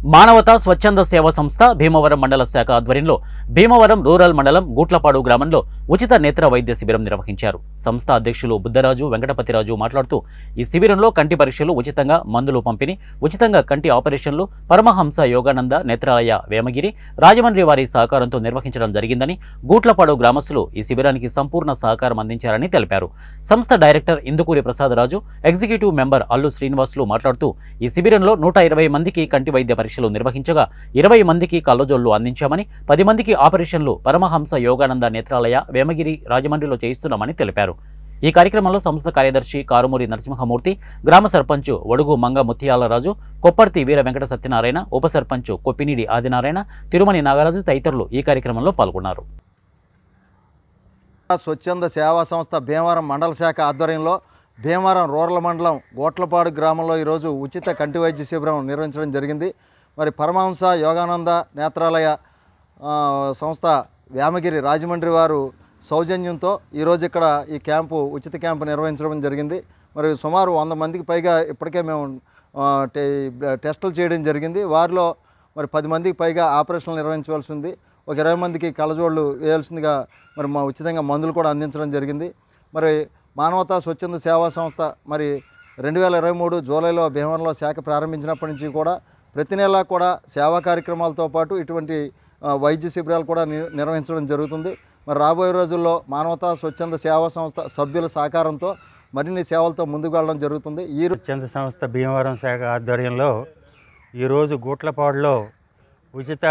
మానవతా స్వచ్ఛంద సేవా సంస్థ భీమవరం మండల శాఖ ఆధ్వర్యంలో భీమవరం రూరల్ మండలం గూట్లపాడు గ్రామంలో ఉచిత నేత్ర వైద్య శిబిరం నిర్వహించారు. సంస్థ అధ్యక్షులు బుద్ధరాజు వెంకటపతిరాజు మాట్లాడుతూ ఈ శిబిరంలో కంటి పరీక్షలు ఉచితంగా, మందులు పంపిణీ, ఉచితంగా కంటి ఆపరేషన్లు పరమహంస యోగానంద నేత్రాలయ వేమగిరి రాజమండ్రి వారి సహకారంతో నిర్వహించడం జరిగిందని, గూట్లపాడు గ్రామస్తులు ఈ శిబిరానికి సంపూర్ణ సహకారం అందించారని తెలిపారు. సంస్థ director Indukuri Prasadaraju, executive member Allu Srinivasulu మాట్లాడుతూ ఈ శిబిరంలో 120 మందికి కంటి వైద్య పరీక్షలు నిర్వహించగా 20 మందికి కళ్ళజోళ్లు అందించామని, 10 మందికి ఆపరేషన్లు పరమహంస యోగానంద నేత్రాలయ వేమగిరి రాజమండ్రిలో చేయిస్తున్నామని తెలిపారు. ఈ కార్యక్రమంలో సంస్థ కార్యదర్శి కారుమూరి నరసింహమూర్తి, గ్రామ సర్పంచ్ వడుగు మంగ ముత్యాలరాజు, కొప్పర్తి వీర వెంకట సత్యనారాయణ, ఉప సర్పంచ్ కొప్పినీడి ఆదినారాయణ, తిరుమణి నాగరాజు తదితరులు ఈ కార్యక్రమంలో పాల్గొన్నారు. స్వచ్ఛంద సేవా సంస్థ భీమవరం మండల శాఖ ఆధ్వర్యంలో భీమవరం రూరల్ మండలం గోట్లపాడు గ్రామంలో ఈరోజు ఉచిత కంటి వైద్య శిబిరం నిర్వహించడం జరిగింది. మరి పరమహంస యోగానంద నేత్రాలయ సంస్థ వేమగిరి రాజమండ్రి వారు సౌజన్యంతో ఈరోజు ఇక్కడ ఈ ఉచిత క్యాంపు నిర్వహించడం జరిగింది. మరి సుమారు 100 మందికి పైగా ఇప్పటికే మేము టెస్టులు చేయడం జరిగింది. వారిలో మరి 10 మందికి పైగా ఆపరేషన్లు నిర్వహించవలసి ఉంది. ఒక 20 మందికి కళ్ళజోళ్ళు వేయాల్సిందిగా మరి మా ఉచితంగా మందులు కూడా అందించడం జరిగింది. మరి మానవతా స్వచ్ఛంద సేవా సంస్థ మరి 2023 జూలైలో భీమవరంలో శాఖ ప్రారంభించినప్పటి నుంచి కూడా ప్రతి నెల కూడా సేవా కార్యక్రమాలతో పాటు ఇటువంటి వైద్య శిబిరాలు కూడా నిర్వహించడం జరుగుతుంది. మరి రాబోయే రోజుల్లో మానవతా స్వచ్ఛంద సేవా సంస్థ సభ్యుల సహకారంతో మరిన్ని సేవలతో ముందుకు వెళ్ళడం జరుగుతుంది. ఈ స్వచ్ఛంద సంస్థ భీమవరం శాఖ ఆధ్వర్యంలో ఈరోజు గూట్లపాడులో ఉచిత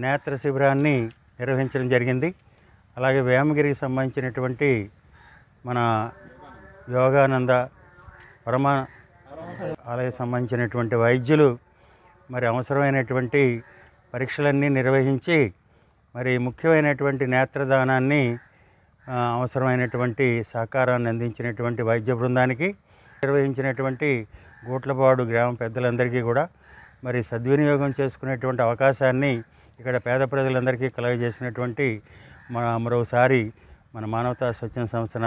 నేత్ర శిబిరాన్ని నిర్వహించడం జరిగింది. అలాగే వేమగిరికి సంబంధించినటువంటి మన యోగానంద పరమ ఆలయ సంబంధించినటువంటి వైద్యులు మరి అవసరమైనటువంటి పరీక్షలన్నీ నిర్వహించి మరి ముఖ్యమైనటువంటి నేత్రదానాన్ని అవసరమైనటువంటి సహకారాన్ని అందించినటువంటి వైద్య బృందానికి నిర్వహించినటువంటి గూట్లపాడు గ్రామ పెద్దలందరికీ కూడా మరి సద్వినియోగం చేసుకునేటువంటి అవకాశాన్ని ఇక్కడ పేద ప్రజలందరికీ కలుగజేసినటువంటి మరోసారి మన మానవతా స్వచ్ఛంద సంస్థ